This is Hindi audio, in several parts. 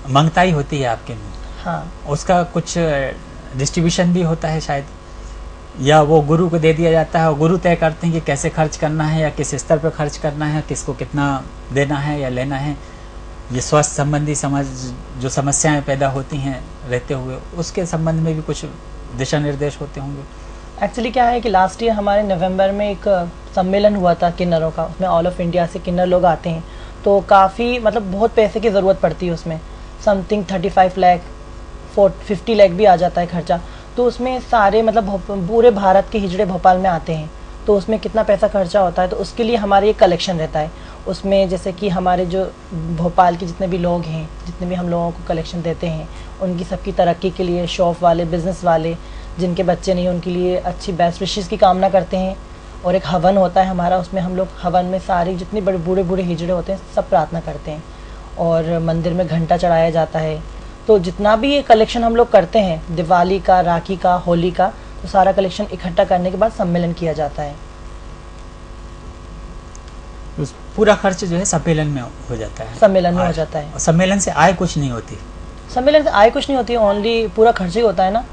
मंगताई होती है आपके में, हाँ, उसका कुछ डिस्ट्रीब्यूशन भी होता है शायद, या वो गुरु को दे दिया जाता है और गुरु तय करते हैं कि कैसे खर्च करना है या किस स्तर पर खर्च करना है, किसको कितना देना है या लेना है। ये स्वास्थ्य संबंधी जो समस्याएं पैदा होती हैं रहते हुए, उसके संबंध में भी कुछ दिशा निर्देश होते होंगे। एक्चुअली क्या है कि लास्ट ईयर हमारे नवंबर में एक सम्मेलन हुआ था किन्नरों का, उसमें ऑल ऑफ इंडिया से किन्नर लोग आते हैं, तो काफ़ी मतलब बहुत पैसे की ज़रूरत पड़ती है उसमें, समथिंग 35 लाख 50 लाख भी आ जाता है खर्चा। तो उसमें सारे मतलब पूरे भारत के हिजड़े भोपाल में आते हैं, तो उसमें कितना पैसा खर्चा होता है, तो उसके लिए हमारे एक कलेक्शन रहता है उसमें। जैसे कि हमारे जो भोपाल के जितने भी लोग हैं, जितने भी हम लोगों को कलेक्शन देते हैं, उनकी सबकी तरक्की के लिए, शॉप वाले, बिज़नेस वाले, जिनके बच्चे नहीं उनके लिए अच्छी बेस्ट विशेस की कामना करते हैं। और एक हवन होता है हमारा, उसमें हम लोग हवन में सारे जितने बड़े बूढ़े बूढ़े हिजड़े होते हैं सब प्रार्थना करते हैं, और मंदिर में घंटा चढ़ाया जाता है। तो जितना भी ये कलेक्शन हम लोग करते हैं, दिवाली का, राखी का, होली का, तो सारा कलेक्शन इकट्ठा करने के बाद सम्मेलन किया जाता है। पूरा खर्च जो है सम्मेलन में हो जाता है, सम्मेलन में हो जाता है। सम्मेलन से आय कुछ नहीं होती, सम्मेलन से आय कुछ नहीं होती, ओनली पूरा खर्च ही होता है ना।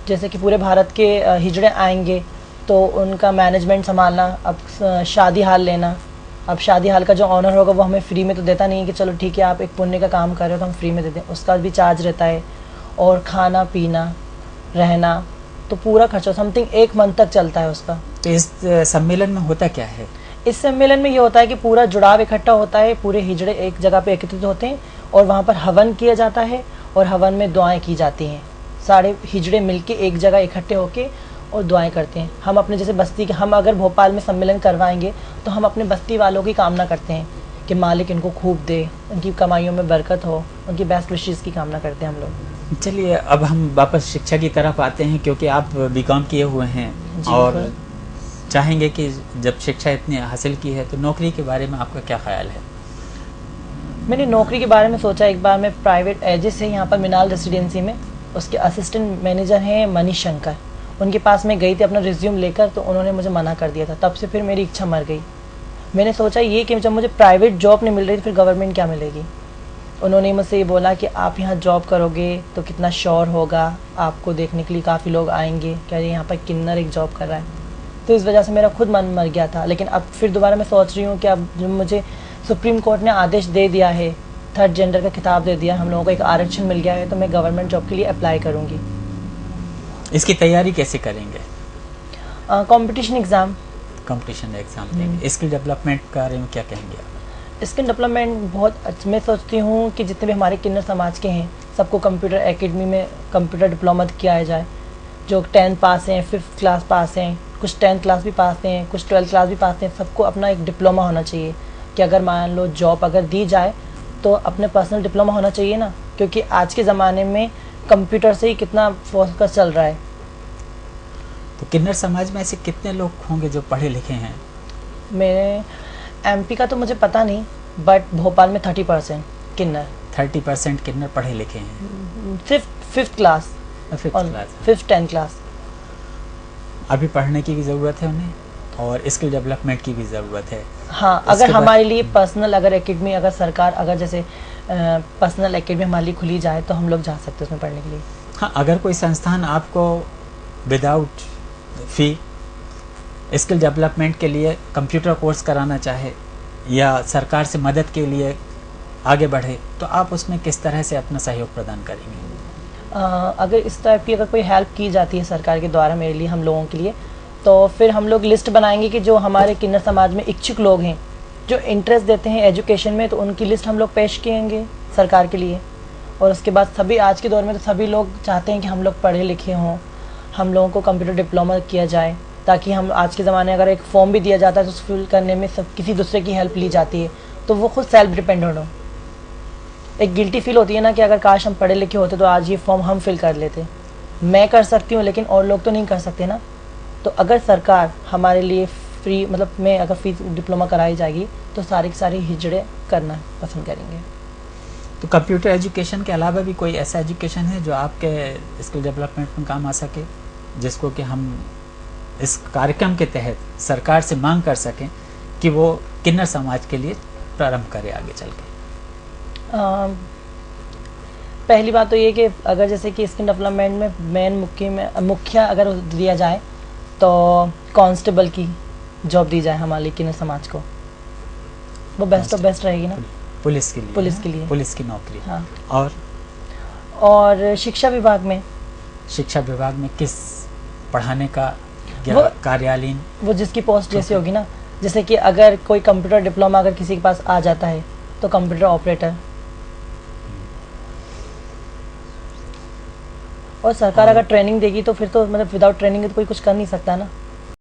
जैसे कि पूरे भारत के हिजड़े आएंगे तो उनका मैनेजमेंट संभालना, अब शादी हाल लेना, अब शादी हाल का जो ऑनर होगा वो हमें फ्री में तो देता नहीं है कि चलो ठीक है आप एक पुण्य का काम कर रहे हो तो हम फ्री में दे दें, उसका भी चार्ज रहता है, और खाना पीना, रहना, तो पूरा खर्चा समथिंग 1 मंथ तक चलता है उसका। तो इस सम्मेलन में होता क्या है? इस सम्मेलन में ये होता है कि पूरा जुड़ाव इकट्ठा होता है, पूरे हिजड़े एक जगह पे एकत्रित होते हैं और वहाँ पर हवन किया जाता है, और हवन में दुआएं की जाती हैं। सारे हिजड़े मिलके एक जगह इकट्ठे होके और दुआएं करते हैं। हम अपने जैसे बस्ती के, हम अगर भोपाल में सम्मेलन करवाएंगे तो हम अपने बस्ती वालों की कामना करते हैं कि मालिक इनको खूब दे, उनकी कमाइयों में बरकत हो, उनकी बेस्ट विशेस की कामना करते हैं हम लोग। चलिए अब हम वापस शिक्षा की तरफ आते हैं, क्योंकि आप बीकॉम किए हुए हैं और चाहेंगे कि जब शिक्षा इतनी हासिल की है तो नौकरी के बारे में आपका क्या ख्याल है? मैंने नौकरी के बारे में सोचा, एक बार मैं प्राइवेट एजेस है यहाँ पर मिनाल रेसिडेंसी में, उसके असिस्टेंट मैनेजर हैं मनीष शंकर, उनके पास मैं गई थी अपना रिज्यूम लेकर, तो उन्होंने मुझे मना कर दिया था। तब से फिर मेरी इच्छा मर गई। मैंने सोचा ये कि जब मुझे प्राइवेट जॉब नहीं मिल रही तो फिर गवर्नमेंट क्या मिलेगी। उन्होंने मुझसे ये बोला कि आप यहाँ जॉब करोगे तो कितना श्योर होगा, आपको देखने के लिए काफ़ी लोग आएंगे, क्या यहाँ पर किन्नर एक जॉब कर रहा है। तो इस वजह से मेरा खुद मन मर गया था। लेकिन अब फिर दोबारा मैं सोच रही हूँ कि अब जब मुझे सुप्रीम कोर्ट ने आदेश दे दिया है, 3rd जेंडर का खिताब दे दिया, हम लोगों को एक आरक्षण मिल गया है, तो मैं गवर्नमेंट जॉब के लिए अप्लाई करूँगी। इसकी तैयारी कैसे करेंगे? कंपटीशन एग्ज़ाम देंगे। स्किल डेवलपमेंट के बारे में क्या कहेंगे आप? स्किल डेवलपमेंट बहुत मैं सोचती हूँ कि जितने भी हमारे किन्नर समाज के हैं सबको कंप्यूटर एकेडमी में कंप्यूटर डिप्लोमा किया जाए। जो 10th पास हैं, 5th क्लास पास हैं, कुछ 10th क्लास भी पास हैं, कुछ 12th क्लास भी पास हैं, सबको अपना एक डिप्लोमा होना चाहिए कि अगर मान लो जॉब अगर दी जाए तो अपने पर्सनल डिप्लोमा होना चाहिए ना, क्योंकि आज के ज़माने में कंप्यूटर से ही कितना फोकस चल रहा है। तो किन्नर समाज में ऐसे कितने लोग होंगे जो पढ़े लिखे हैं? मेरे एमपी का तो मुझे पता नहीं, बट भोपाल में 30% किन्नर 30% किन्नर पढ़े लिखे हैं। सिर्फ 5th class, 5th 10th class. अभी पढ़ने की भी ज़रूरत है उन्हें और स्किल डेवलपमेंट की भी ज़रूरत है। हाँ, अगर हमारे लिए पर्सनल अगर एकेडमी, अगर सरकार अगर जैसे पर्सनल एकेडमी हमारे लिए खुली जाए तो हम लोग जा सकते हैं उसमें पढ़ने के लिए। हाँ, अगर कोई संस्थान आपको विदाउट फी स्किल डेवलपमेंट के लिए कंप्यूटर कोर्स कराना चाहे या सरकार से मदद के लिए आगे बढ़े तो आप उसमें किस तरह से अपना सहयोग प्रदान करेंगे? अगर इस टाइप की अगर कोई हेल्प की जाती है सरकार के द्वारा मेरे लिए, हम लोगों के लिए, तो फिर हम लोग लिस्ट बनाएंगे कि जो हमारे किन्नर समाज में इच्छुक लोग हैं जो इंटरेस्ट देते हैं एजुकेशन में, तो उनकी लिस्ट हम लोग पेश किएंगे सरकार के लिए। और उसके बाद सभी आज के दौर में तो सभी लोग चाहते हैं कि हम लोग पढ़े लिखे हों, हम लोगों को कंप्यूटर डिप्लोमा किया जाए, ताकि हम आज के ज़माने अगर एक फॉर्म भी दिया जाता है तो फिल करने में सब किसी दूसरे की हेल्प ली जाती है तो वो खुद सेल्फ डिपेंडेंट हो। एक गिल्टी फील होती है ना कि अगर काश हम पढ़े लिखे होते तो आज ये फॉर्म हम फिल कर लेते। मैं कर सकती हूँ लेकिन और लोग तो नहीं कर सकते ना। तो अगर सरकार हमारे लिए फ्री मतलब मैं अगर फीस डिप्लोमा कराई जाएगी तो सारे के सारे हिजड़े करना पसंद करेंगे। तो कंप्यूटर एजुकेशन के अलावा भी कोई ऐसा एजुकेशन है जो आपके स्किल डेवलपमेंट में काम आ सके, जिसको कि हम इस कार्यक्रम के तहत सरकार से मांग कर सकें कि वो किन्नर समाज के लिए प्रारंभ करे आगे चल के? पहली बात तो ये कि अगर जैसे कि स्किल डेवलपमेंट में मुख्य अगर दिया जाए तो कांस्टेबल की जॉब दी जाए हमारे किन्नर समाज को, वो बेस्ट ऑफ बेस्ट रहेगी ना। पुलिस के लिए, पुलिस के लिए, पुलिस की नौकरी। हाँ। और शिक्षा विभाग में, शिक्षा विभाग में किस पढ़ाने का वो कार्यालयीन, वो जिसकी पोस्ट जैसी होगी ना, जैसे कि अगर कोई कंप्यूटर डिप्लोमा अगर किसी के पास आ जाता है तो कंप्यूटर ऑपरेटर। और सरकार अगर ट्रेनिंग देगी तो फिर तो मतलब विदाउट ट्रेनिंग तो कोई कुछ कर नहीं सकता ना।